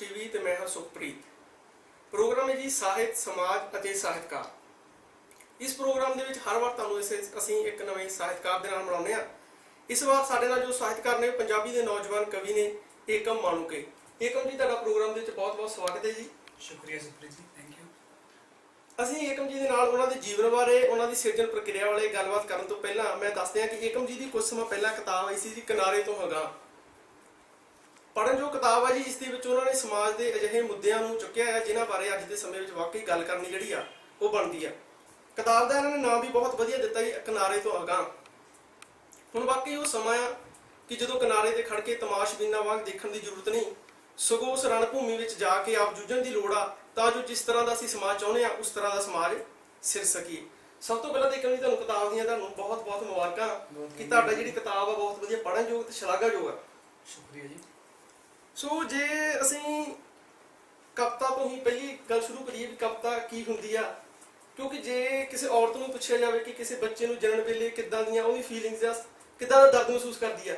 TV ਤੇ मैं हाँ सुखप्रीत। प्रोग्राम है जी ਸਾਹਿਤ ਸਮਾਜ ਅਤੇ ਸਾਹਿਤਕਾਰ। इस प्रोग्राम ਦੇ ਵਿੱਚ हर ਵਾਰ ਤੁਹਾਨੂੰ ਅਸੀਂ ਇੱਕ ਨਵੇਂ ਸਾਹਿਤਕਾਰ ਦੇ ਨਾਲ ਮਿਲਾਉਂਦੇ ਹਾਂ। इस ਵਾਰ ਸਾਡੇ ਨਾਲ ਜੋ ਸਾਹਿਤਕਾਰ ਨੇ ਪੰਜਾਬੀ ਦੇ ਨੌਜਵਾਨ ਕਵੀ ਨੇ ਏਕਮ ਮਾਣੂਕੇ। ਏਕਮ ਜੀ ਤੁਹਾਡਾ ਪ੍ਰੋਗਰਾਮ ਦੇ ਵਿੱਚ ਬਹੁਤ-ਬਹੁਤ ਸਵਾਗਤ ਹੈ ਜੀ। ਸ਼ੁਕਰੀਆ ਸੁਖਪ੍ਰੀਤ ਜੀ, ਥੈਂਕ ਯੂ। ਅਸੀਂ ਏਕਮ ਜੀ ਦੇ ਨਾਲ ਉਹਨਾਂ ਦੇ ਜੀਵਨ ਬਾਰੇ, ਉਹਨਾਂ ਦੀ ਸਿਰਜਣ ਪ੍ਰਕਿਰਿਆ ਬਾਰੇ ਗੱਲਬਾਤ ਕਰਨ ਤੋਂ ਪਹਿਲਾਂ ਮੈਂ ਦੱਸਦੇ ਹਾਂ ਕਿ ਏਕਮ ਜੀ ਦੀ ਕੁਝ ਸਮਾਂ ਪਹਿਲਾਂ ਕਿਤਾਬ ਆਈ ਸੀ ਜੀ ਕਿਨਾਰੇ ਤੋਂ ਅਗਾਂਹ। ਪੜ੍ਹਨ ਜੋ ਕਿਤਾਬ ਹੈ ਜੀ, ਇਸ ਦੇ ਵਿੱਚ ਉਹਨਾਂ ਨੇ ਸਮਾਜ ਦੇ ਅਜਿਹੇ ਮੁੱਦਿਆਂ ਨੂੰ ਚੁੱਕਿਆ ਹੈ ਜਿਨ੍ਹਾਂ ਬਾਰੇ ਅੱਜ ਦੇ ਸਮੇਂ ਵਿੱਚ ਵਾਕਈ ਗੱਲ ਕਰਨੀ ਜਿਹੜੀ ਆ ਉਹ ਬਣਦੀ ਆ। ਕਿਤਾਬ ਦਾ ਇਹਨਾਂ ਨੇ ਨਾਮ ਵੀ ਬਹੁਤ ਵਧੀਆ ਦਿੱਤਾ ਜੀ, ਕਿਨਾਰੇ ਤੋਂ ਅਗਾਂਹ। ਹੁਣ ਵਾਕਈ ਉਹ ਸਮਾਂ ਆ ਕਿ ਜਦੋਂ ਕਿਨਾਰੇ ਤੇ ਖੜ ਕੇ ਤਮਾਸ਼ਬੀਨਾਂ ਵਾਂਗ ਦੇਖਣ ਦੀ ਜ਼ਰੂਰਤ ਨਹੀਂ, ਸਗੋਂ ਉਸ ਰਣਭੂਮੀ ਵਿੱਚ ਜਾ ਕੇ ਆਪ ਜੂਝਣ ਦੀ ਲੋੜ ਆ ਤਾਂ ਜੋ ਜਿਸ ਤਰ੍ਹਾਂ ਦਾ ਅਸੀਂ ਸਮਾਜ ਚਾਹੁੰਦੇ ਆ ਉਸ ਤਰ੍ਹਾਂ ਦਾ ਸਮਾਜ ਸਿਰ ਸਕੀਏ। ਸਭ ਤੋਂ ਪਹਿਲਾਂ ਤਾਂ ਇੱਕ ਵਾਰੀ ਤੁਹਾਨੂੰ ਕਿਤਾਬ ਦੀਆਂ ਤੁਹਾਨੂੰ ਬਹੁਤ-ਬਹੁਤ ਮੁਬਾਰਕਾਂ ਕਿ ਤੁਹਾਡਾ ਜਿਹੜੀ ਕਿਤਾਬ ਆ ਬਹੁਤ ਵਧੀਆ ਪੜ੍ਹਨਯੋਗ ਤੇ ਸ਼ਲਾਘਾਯੋਗ ਆ। ਸ਼ੁਕਰੀਆ ਜੀ। ਸੋ ਜੇ ਅਸੀਂ ਕਵਿਤਾ ਤੋਂ ਹੀ ਪਹਿਲੀ ਗੱਲ ਸ਼ੁਰੂ ਕਰੀਏ ਵੀ ਕਵਿਤਾ ਕੀ ਹੁੰਦੀ ਆ, ਕਿਉਂਕਿ ਜੇ ਕਿਸੇ ਔਰਤ ਨੂੰ ਪੁੱਛਿਆ ਜਾਵੇ ਕਿ ਕਿਸੇ ਬੱਚੇ ਨੂੰ ਜਨਮ ਵੇਲੇ ਕਿੱਦਾਂ ਦੀਆਂ ਉਹਦੀ ਫੀਲਿੰਗਸ ਆ, ਕਿੱਦਾਂ ਦਾ ਦਰਦ ਮਹਿਸੂਸ ਕਰਦੀ ਆ,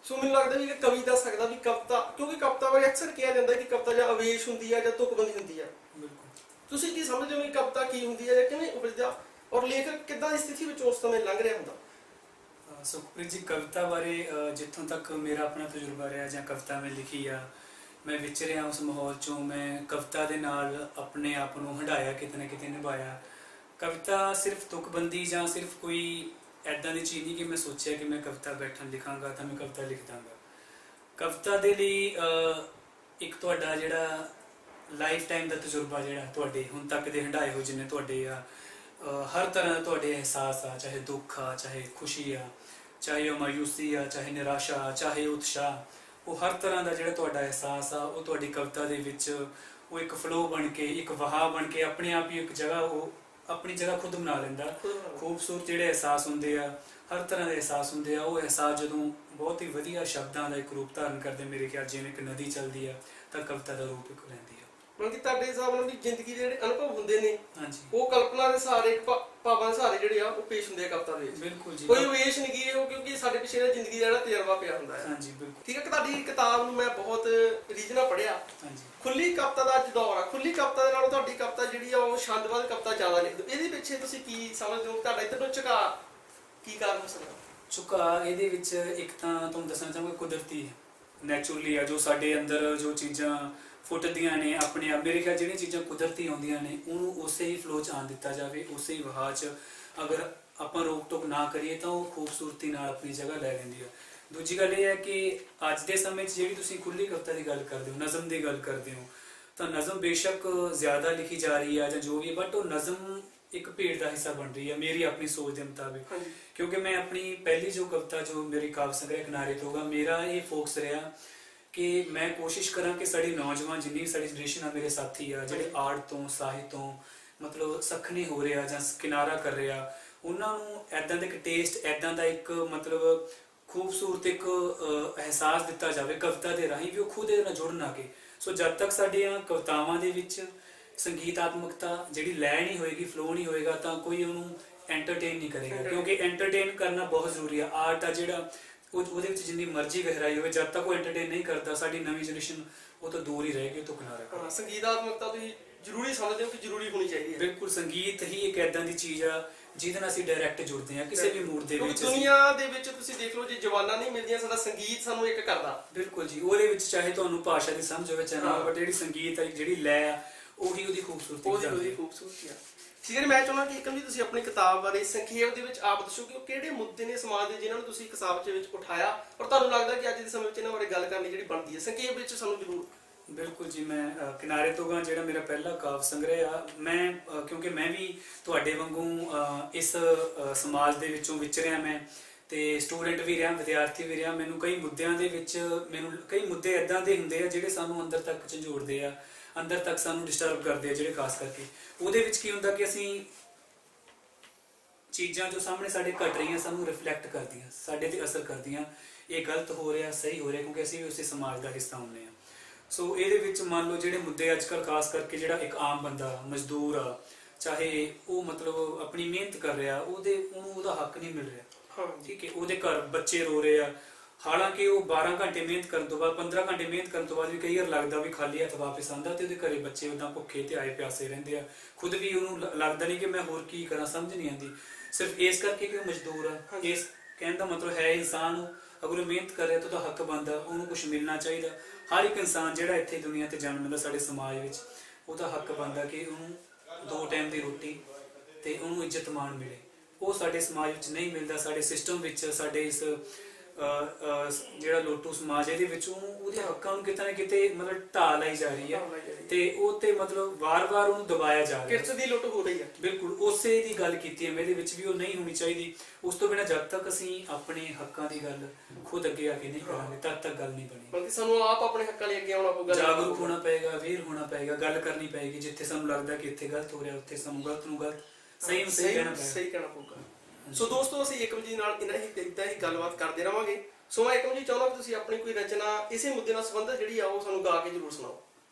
ਸੋ ਮੈਨੂੰ ਲੱਗਦਾ ਵੀ ਕਿ ਕਵੀ ਦੱਸ ਸਕਦਾ ਵੀ ਕਵਿਤਾ, ਕਿਉਂਕਿ ਕਵਿਤਾ ਬਾਰੇ ਅਕਸਰ ਕਿਹਾ ਜਾਂਦਾ ਕਿ ਕਵਿਤਾ ਜਾਂ ਆਵੇਸ਼ ਹੁੰਦੀ ਆ ਜਾਂ ਤੁਕਬੰਦੀ ਹੁੰਦੀ ਆ। ਬਿਲਕੁਲ। ਤੁਸੀਂ ਕੀ ਸਮਝਦੇ ਹੋ ਕਿ ਕਵਿਤਾ ਕੀ ਹੁੰਦੀ ਆ ਜਾਂ ਕਿਵੇਂ ਉਪਜਦਾ ਔਰ ਲੇਖਕ ਕਿੱਦਾਂ ਦੀ ਸਥਿਤੀ ਵਿੱਚ ਉਸ ਸਮੇਂ ਲੰਘ ਰਿਹਾ ਹੁੰਦਾ? ਸੁਖਪ੍ਰੀਤ ਜੀ, ਕਵਿਤਾ ਬਾਰੇ ਜਿੱਥੋਂ ਤੱਕ ਮੇਰਾ ਆਪਣਾ ਤਜਰਬਾ ਰਿਹਾ ਜਾਂ ਕਵਿਤਾ ਮੈਂ ਲਿਖੀ ਆ, ਮੈਂ ਵਿਚਰਿਆ ਉਸ ਮਾਹੌਲ ਚੋਂ, ਮੈਂ ਕਵਿਤਾ ਦੇ ਨਾਲ ਆਪਣੇ ਆਪ ਨੂੰ ਹੰਢਾਇਆ, ਕਿਤੇ ਨਾ ਕਿਤੇ ਨਿਭਾਇਆ। ਕਵਿਤਾ ਸਿਰਫ ਤੁਕਬੰਦੀ ਜਾਂ ਸਿਰਫ ਕੋਈ ਐਦਾਂ ਦੀ ਚੀਜ਼ ਨਹੀਂ ਕਿ ਮੈਂ ਸੋਚਿਆ ਕਿ ਮੈਂ ਕਵਿਤਾ ਬੈਠਣ ਲਿਖਾਂਗਾ ਤਾਂ ਮੈਂ ਕਵਿਤਾ ਲਿਖ ਦਾਂਗਾ। ਕਵਿਤਾ ਦੇ ਲਈ ਇੱਕ ਤੁਹਾਡਾ ਜਿਹੜਾ ਲਾਈਫ ਟਾਈਮ ਦਾ ਤਜਰਬਾ, ਜਿਹੜਾ ਤੁਹਾਡੇ ਹੁਣ ਤੱਕ ਦੇ ਹੰਢਾਏ ਹੋ ਜਿੰਨੇ ਤੁਹਾਡੇ ਆ, ਹਰ ਤਰ੍ਹਾਂ ਤੁਹਾਡੇ ਅਹਿਸਾਸ ਆ, ਚਾਹੇ ਦੁੱਖ ਆ, ਚਾਹੇ ਖੁਸ਼ੀ ਆ, ਚਾਹੇ ਉਹ ਮਾਯੂਸੀ ਆ, ਚਾਹੇ ਨਿਰਾਸ਼ਾ, ਚਾਹੇ ਉਤਸ਼ਾਹ, ਉਹ ਹਰ ਤਰ੍ਹਾਂ ਦਾ ਜਿਹੜਾ ਤੁਹਾਡਾ ਅਹਿਸਾਸ ਆ ਉਹ ਤੁਹਾਡੀ ਕਵਿਤਾ ਦੇ ਵਿੱਚ ਉਹ ਇੱਕ ਫਲੋ ਬਣ ਕੇ, ਇੱਕ ਵਹਾਅ ਬਣ ਕੇ ਆਪਣੇ ਆਪ ਹੀ ਇੱਕ ਜਗ੍ਹਾ, ਉਹ ਆਪਣੀ ਜਗ੍ਹਾ ਖੁਦ ਬਣਾ ਲੈਂਦਾ। ਖੂਬਸੂਰਤ ਜਿਹੜੇ ਅਹਿਸਾਸ ਹੁੰਦੇ ਆ, ਹਰ ਤਰ੍ਹਾਂ ਦੇ ਅਹਿਸਾਸ ਹੁੰਦੇ ਆ, ਉਹ ਅਹਿਸਾਸ ਜਦੋਂ ਬਹੁਤ ਹੀ ਵਧੀਆ ਸ਼ਬਦਾਂ ਦਾ ਇੱਕ ਰੂਪ ਧਾਰਨ ਕਰਦੇ, ਮੇਰੇ ਖਿਆਲ ਜਿਵੇਂ ਇੱਕ ਨਦੀ ਚੱਲਦੀ ਆ ਤਾਂ ਕਵਿਤਾ ਦਾ ਰੂਪ ਇੱਕ ਲੈਂਦੀ ਆ। ਮਤਲਬ ਕਿ ਤੁਹਾਡੇ ਹਿਸਾਬ ਨਾਲ ਵੀ ਜ਼ਿੰਦਗੀ ਦੇ ਜਿਹੜੇ ਅਨੁਭਵ ਹੁੰਦੇ ਨੇ, ਹਾਂਜੀ, ਉਹ ਕਲਪਨਾ ਦੇ ਸਹਾਰੇ, ਭਾਵਾਂ ਦੇ ਸਹਾਰੇ ਜਿਹੜੇ ਆ ਉਹ ਪੇਸ਼ ਹੁੰਦੇ ਆ ਕਵਿਤਾ ਦੇ ਵਿੱਚ। ਬਿਲਕੁਲ ਜੀ। ਕੋਈ ਉਵੇਸ਼ ਨਹੀਂ ਕੀ ਉਹ, ਕਿਉਂਕਿ ਸਾਡੇ ਪਿੱਛੇ ਦਾ ਜ਼ਿੰਦਗੀ ਦਾ ਜਿਹੜਾ ਤਜਰਬਾ ਪਿਆ ਹੁੰਦਾ ਹੈ। ਹਾਂਜੀ, ਬਿਲਕੁਲ। ਠੀਕ ਹੈ, ਤੁਹਾਡੀ ਕਿਤਾਬ ਨੂੰ ਮੈਂ ਬਹੁਤ ਰੀਝ ਨਾਲ ਪੜ੍ਹਿਆ। ਹਾਂਜੀ। ਖੁੱਲੀ ਕਵਿਤਾ ਦਾ ਅੱਜ ਦੌਰ ਆ। ਖੁੱਲੀ ਕਵਿਤਾ ਦੇ ਨਾਲੋਂ ਤੁਹਾਡੀ ਕਵਿਤਾ ਜਿਹੜੀ ਆ ਉਹ ਛੰਦਬੱਧ ਕਵਿਤਾ ਜ਼ਿਆਦਾ ਲਿਖਦੇ ਹੋ। ਇਹਦੇ ਪਿੱਛੇ ਤੁਸੀਂ ਕੀ ਸਮਝਦੇ ਹੋ? ਤੁਹਾਡਾ ਇੱਧਰ ਨੂੰ ਝੁਕਾਅ ਕੀ ਕਾਰਨ ਹੋ ਸਕਦਾ? ਝੁਕਾਅ ਇਹਦੇ ਵਿੱਚ ਇੱਕ ਤਾਂ ਤੁਹਾਨੂੰ ਦੱਸਣਾ ਚਾਹਾਂਗਾ, ਕੁਦਰਤੀ ਨੈਚੁਰਲੀ ਆ, ਜੋ ਸਾਡੇ ਅੰਦਰ ਜੋ ਚੀਜ਼ਾਂ ਫੁੱਟਦੀਆਂ ਨੇ ਆਪਣੇ ਆਪ, ਮੇਰੇ ਖਿਆਲ ਜਿਹੜੀਆਂ ਚੀਜ਼ਾਂ ਕੁਦਰਤੀ ਆਉਂਦੀਆਂ ਨੇ ਉਹਨੂੰ ਉਸੇ ਹੀ ਫਲੋ 'ਚ ਆਉਣ ਦਿੱਤਾ ਜਾਵੇ, ਉਸੇ ਹੀ ਵਹਾਅ 'ਚ ਅਗਰ ਆਪਾਂ ਰੋਕ ਟੋਕ ਨਾ ਕਰੀਏ ਤਾਂ ਉਹ ਖੂਬਸੂਰਤੀ ਨਾਲ ਆਪਣੀ ਜਗ੍ਹਾ ਲੈ ਲੈਂਦੀ ਆ। ਦੂਜੀ ਗੱਲ ਇਹ ਹੈ ਕਿ ਅੱਜ ਦੇ ਸਮੇਂ 'ਚ ਜਿਹੜੀ ਤੁਸੀਂ ਖੁੱਲ੍ਹੀ ਕਵਿਤਾ ਦੀ ਗੱਲ ਕਰਦੇ ਹੋ, ਨਜ਼ਮ ਦੀ ਗੱਲ ਕਰਦੇ ਹੋ, ਤਾਂ ਨਜ਼ਮ ਬੇਸ਼ੱਕ ਜ਼ਿਆਦਾ ਲਿਖੀ ਜਾ ਰਹੀ ਆ ਜਾਂ ਜੋ ਵੀ, ਬਟ ਉਹ ਨਜ਼ਮ ਇੱਕ ਭੇਡ ਦਾ ਹਿੱਸਾ ਬਣ ਰਹੀ ਹੈ ਮੇਰੀ ਆਪਣੀ ਸੋਚ ਦੇ ਮੁਤਾਬਿਕ। ਕਿਉਂਕਿ ਮੈਂ ਆਪਣੀ ਪਹਿਲੀ ਜੋ ਕਵਿਤਾ, ਜੋ ਮੇਰੀ ਕਾਵਿ ਸੰਗ੍ਰਹਿ ਕਿਨਾਰੇ ਤੋਂ ਹੋਗਾ, ਮੇਰਾ ਇਹ ਫੋਕਸ ਰਿਹਾ ਕਿ ਮੈਂ ਕੋਸ਼ਿਸ਼ ਕਰਾਂ ਕਿ ਸਾਡੀ ਨੌਜਵਾਨ ਜਿੰਨੀ ਸਾਡੀ ਜਨਰੇਸ਼ਨ ਆ, ਮੇਰੇ ਸਾਥੀ ਆ ਜਿਹੜੇ ਆਰਟ ਤੋਂ, ਸਾਹਿਤ ਤੋਂ ਮਤਲਬ ਸੱਖਣੇ ਹੋ ਰਿਹਾ ਜਾਂ ਕਿਨਾਰਾ ਕਰ ਰਿਹਾ, ਉਹਨਾਂ ਨੂੰ ਐਦਾਂ ਦਾ ਇੱਕ ਟੇਸਟ, ਐਦਾਂ ਦਾ ਇੱਕ ਮਤਲਬ ਖੂਬਸੂਰਤ ਇੱਕ ਅਹਿਸਾਸ ਦਿੱਤਾ ਜਾਵੇ ਕਵਿਤਾ ਦੇ ਰਾਹੀਂ ਵੀ ਉਹ ਖੁਦ ਇਹਦੇ ਨਾਲ ਜੁੜਨ ਆ ਕੇ। ਸੋ ਜਦ ਤੱਕ ਸਾਡੀਆਂ ਕਵਿਤਾਵਾਂ ਦੇ ਵਿੱਚ ਸੰਗੀਤਾਤਮਕਤਾ ਜਿਹੜੀ ਲੈ ਨਹੀਂ ਹੋਏਗੀ, ਫਲੋ ਨਹੀਂ ਹੋਏਗਾ, ਤਾਂ ਕੋਈ ਉਹਨੂੰ ਐਂਟਰਟੇਨ ਨਹੀਂ ਕਰੇਗਾ। ਕਿਉਂਕਿ ਐਂਟਰਟੇਨ ਕਰਨਾ ਬਹੁਤ ਜ਼ਰੂਰੀ ਆ। ਆਰਟ ਆ ਜਿਹੜਾ ਉਹਦੇ ਵਿੱਚ ਜਿੰਨੀ ਮਰਜ਼ੀ ਗਹਿਰਾਈ ਹੋਵੇ, ਜਦ ਤੱਕ ਉਹ ਐਂਟਰਟੇਨ ਨਹੀਂ ਕਰਦਾ ਸਾਡੀ ਨਵੀਂ ਜਨਰੇਸ਼ਨ ਉਹ ਤਾਂ ਦੂਰ ਹੀ ਰਹੇਗੀ, ਉਹ ਤੋਂ ਕਿਨਾਰਾ ਕਰੇਗੀ। ਸੰਗੀਤਾਤਮਕਤਾ ਤੁਸੀਂ ਜ਼ਰੂਰੀ ਸਮਝਦੇ ਹੋ ਕਿ ਜ਼ਰੂਰੀ ਹੋਣੀ ਚਾਹੀਦੀ ਹੈ? ਬਿਲਕੁਲ। ਸੰਗੀਤ ਹੀ ਇੱਕ ਐਦਾਂ ਦੀ ਚੀਜ਼ ਆ ਜਿਹਦੇ ਨਾਲ ਅਸੀਂ ਡਾਇਰੈਕਟ ਜੁੜਦੇ ਹਾਂ ਕਿਸੇ ਵੀ ਮੂਡ ਦੇ ਵਿੱਚ। ਦੁਨੀਆ ਦੇ ਵਿੱਚ ਤੁਸੀਂ ਦੇਖ ਲਓ, ਜੇ ਜਵਾਨਾਂ ਨਹੀਂ ਮਿਲਦੀਆਂ, ਸਾਡਾ ਸੰਗੀਤ ਸਾਨੂੰ ਇੱਕ ਕਰਦਾ। ਬਿਲਕੁਲ ਜੀ। ਉਹਦੇ ਵਿੱਚ ਚਾਹੇ ਤੁਹਾਨੂੰ ਭਾਸ਼ਾ ਦੀ ਸਮਝ ਹੋਵੇ ਚਾਹੇ ਨਾ, ਬਟ ਜਿਹੜੀ ਸੰਗੀਤ ਆ, ਜਿਹੜੀ ਲੈ ਆ, ਉਹੀ ਉਹਦੀ ਖੂਬਸੂਰਤੀ ਆ। ਠੀਕ ਹੈ, ਮੈਂ ਚਾਹੁੰਦਾ ਕਿ ਇੱਕਮ ਜੀ ਤੁਸੀਂ ਆਪਣੀ ਕਿਤਾਬ ਬਾਰੇ ਸੰਖੇਪ ਦੇ ਵਿੱਚ ਆਪ ਦੱਸੋ ਕਿ ਉਹ ਕਿਹੜੇ ਮੁੱਦੇ ਨੇ ਸਮਾਜ ਦੇ ਜਿਨ੍ਹਾਂ ਨੂੰ ਤੁਸੀਂ ਕਿਤਾਬ ਦੇ ਵਿੱਚ ਉਠਾਇਆ ਔਰ ਤੁਹਾਨੂੰ ਲੱਗਦਾ ਕਿ ਅੱਜ ਦੇ ਸਮੇਂ ਵਿੱਚ ਇਹਨਾਂ ਬਾਰੇ ਗੱਲ ਕਰਨੀ ਜਿਹੜੀ ਬਣਦੀ ਹੈ, ਸੰਖੇਪ ਵਿੱਚ ਸਾਨੂੰ ਜ਼ਰੂਰ। ਬਿਲਕੁਲ ਜੀ। ਮੈਂ ਕਿਨਾਰੇ ਤੋਂ ਗਾ ਜਿਹੜਾ ਮੇਰਾ ਪਹਿਲਾ ਕਾਵਿ ਸੰਗ੍ਰਹਿ ਆ, ਮੈਂ ਕਿਉਂਕਿ ਮੈਂ ਵੀ ਤੁਹਾਡੇ ਵਾਂਗੂ ਇਸ ਸਮਾਜ ਦੇ ਵਿੱਚੋਂ ਵਿਚਰਿਆ, ਮੈਂ ਤੇ ਸਟੂਡੈਂਟ ਵੀ ਰਿਹਾ, ਵਿਦਿਆਰਥੀ ਵੀ ਰਿਹਾ। ਮੈਨੂੰ ਕਈ ਮੁੱਦਿਆਂ ਦੇ ਵਿੱਚ, ਮੈਨੂੰ ਕਈ ਮੁੱਦੇ ਇੱਦਾਂ ਦੇ ਹੁੰਦੇ ਆ ਜਿਹੜੇ ਸਾਨੂੰ ਅੰਦਰ ਤੱਕ ਝੰਜੋੜਦੇ ਆ, ਅੰਦਰ ਤੱਕ ਸਾਨੂੰ ਡਿਸਟਰਬ ਕਰਦੇ ਆ, ਜਿਹੜੇ ਖਾਸ ਕਰਕੇ ਉਹਦੇ ਵਿੱਚ ਕੀ ਹੁੰਦਾ ਕਿ ਅਸੀਂ ਚੀਜ਼ਾਂ ਜੋ ਸਾਹਮਣੇ ਸਾਡੇ ਘਟ ਰਹੀਆਂ ਸਾਨੂੰ ਰਿਫਲੈਕਟ ਕਰਦੀਆਂ, ਸਾਡੇ ਤੇ ਅਸਰ ਕਰਦੀਆਂ, ਇਹ ਗਲਤ ਹੋ ਰਿਹਾ, ਸਹੀ ਹੋ ਰਿਹਾ, ਕਿਉਂਕਿ ਅਸੀਂ ਵੀ ਉਸੇ ਸਮਾਜ ਦਾ ਹਿੱਸਾ ਹੁੰਦੇ ਹਾਂ। ਸੋ ਇਹਦੇ ਵਿੱਚ ਮੰਨ ਲਓ ਜਿਹੜੇ ਮੁੱਦੇ ਅੱਜ ਕੱਲ੍ਹ ਖਾਸ ਕਰਕੇ ਜਿਹੜਾ ਇੱਕ ਆਮ ਬੰਦਾ ਮਜ਼ਦੂਰ ਆ, ਚਾਹੇ ਉਹ ਮਤਲਬ ਆਪਣੀ ਮਿਹਨਤ ਕਰ ਰਿਹਾ, ਉਹਨੂੰ ਉਹਦਾ ਹੱਕ ਨਹੀਂ ਮਿਲ ਰਿਹਾ। ਠੀਕ ਹੈ, ਉਹਦੇ ਘਰ ਬੱਚੇ ਰੋ ਰਹੇ ਆ, ਹਾਲਾਂਕਿ ਉਹ 12 ਘੰਟੇ ਮਿਹਨਤ ਕਰਨ ਤੋਂ ਬਾਅਦ 15 ਘੰਟੇ ਮਿਹਨਤ ਕਰਨ ਤੋਂ ਬਾਅਦ ਵੀ ਕਈ ਵਾਰ ਲੱਗਦਾ ਵੀ ਖਾਲੀ ਹੱਥ ਵਾਪਸ ਆਉਂਦਾ, ਤੇ ਉਹਦੇ ਘਰੇ ਬੱਚੇ ਉਦਾਂ ਭੁੱਖੇ ਤੇ ਆਏ ਪਿਆਸੇ ਰਹਿੰਦੇ ਆ। ਖੁਦ ਵੀ ਉਹਨੂੰ ਲੱਗਦਾ ਨਹੀਂ ਕਿ ਮੈਂ ਹੋਰ ਕੀ ਕਰਾਂ, ਸਮਝ ਨਹੀਂ ਆਉਂਦੀ, ਸਿਰਫ ਇਸ ਕਰਕੇ ਕਿ ਉਹ ਮਜ਼ਦੂਰ ਆ। ਇਸ ਕਹਿਣ ਦਾ ਮਤਲਬ ਹੈ ਇਨਸਾਨ ਨੂੰ ਅਗਰ ਉਹ ਮਿਹਨਤ ਕਰੇ ਤਾਂ ਉਹਦਾ ਹੱਕ ਬਣਦਾ, ਉਹਨੂੰ ਕੁਝ ਮਿਲਣਾ ਚਾਹੀਦਾ। ਹਰ ਇੱਕ ਇਨਸਾਨ ਜਿਹੜਾ ਇੱਥੇ ਦੁਨੀਆ ਤੇ ਜਨਮਦਾ ਸਾਡੇ ਸਮਾਜ ਵਿੱਚ, ਉਹਦਾ ਹੱਕ ਬਣਦਾ ਕਿ ਉਹਨੂੰ 2 ਟਾਈਮ ਦੀ ਰੋਟੀ ਤੇ ਉਹਨੂੰ ਇੱਜ਼ਤ ਮਾਣ ਮਿਲੇ। ਉਹ ਸਾਡੇ ਸਮਾਜ ਵਿੱਚ ਨਹੀਂ ਮਿਲਦਾ। ਸਾਡੇ ਸਿਸਟਮ ਵਿੱਚ, ਸਾਡੇ ਇਸ ਜਿਹੜਾ ਲੋਟੂ ਸਮਾਜ ਇਹਦੇ ਵਿੱਚ ਉਹਦੇ ਹੱਕਾਂ ਨੂੰ ਕਿਤੇ ਨਾ ਕਿਤੇ ਮਤਲਬ ਢਾਹ ਲਾਈ ਜਾ ਰਹੀ ਹੈ, ਤੇ ਉਹ ਤੇ ਮਤਲਬ ਵਾਰ-ਵਾਰ ਉਹਨੂੰ ਦਬਾਇਆ ਜਾ ਰਿਹਾ, ਕਿਰਤ ਦੀ ਲੁੱਟ ਹੋ ਰਹੀ ਹੈ। ਬਿਲਕੁਲ ਉਸੇ ਦੀ ਗੱਲ ਕੀਤੀ ਹੈ ਮੈਂ, ਇਹਦੇ ਵਿੱਚ ਵੀ ਉਹ ਨਹੀਂ ਹੋਣੀ ਚਾਹੀਦੀ। ਉਸ ਤੋਂ ਬਿਨਾਂ ਜਦ ਤੱਕ ਅਸੀਂ ਆਪਣੇ ਹੱਕਾਂ ਦੀ ਗੱਲ ਖੁਦ ਅੱਗੇ ਆ ਕੇ ਨਹੀਂ ਕਰਾਂਗੇ ਤਦ ਤੱਕ ਗੱਲ ਨਹੀਂ ਬਣੀ। ਬਲਕਿ ਸਾਨੂੰ ਆਪ ਆਪਣੇ ਹੱਕਾਂ ਲਈ ਅੱਗੇ ਆਉਣਾ ਪਊਗਾ, ਜਾਗਰੂਕ ਹੋਣਾ ਪਏਗਾ, ਅਵੇਅਰ ਹੋਣਾ ਪਏਗਾ, ਗੱਲ ਕਰਨੀ ਪਏਗੀ। ਜਿੱਥੇ ਸਾਨੂੰ ਲੱਗਦਾ ਕਿ ਇੱਥੇ ਗਲਤ ਹੋ ਰਿਹਾ, ਉੱਥੇ ਸਾਨੂੰ ਗਲਤ ਨੂੰ ਗਲਤ, ਸਹੀ ਨੂੰ ਸਹੀ ਕਹਿਣਾ ਪਊਗਾ। ਸੋ ਦੋਸਤੋ, ਅਸੀਂ ਏਕਮ ਜੀ ਨਾਲ ਇਦਾਂ ਹੀ ਗੱਲਬਾਤ ਕਰਦੇ ਰਵਾਂਗੇ। ਸੋ ਮੈਂ ਏਕਮ ਜੀ ਚਾਹੁੰਦਾ ਕਿ ਤੁਸੀਂ ਆਪਣੀ ਕੋਈ ਰਚਨਾ ਇਸੇ ਮੁੱਦੇ ਨਾਲ ਸੰਬੰਧਿਤ ਜਿਹੜੀ ਆ ਉਹ ਸਾਨੂੰ ਗਾ ਕੇ ਜ਼ਰੂਰ ਸੁਣਾਓ।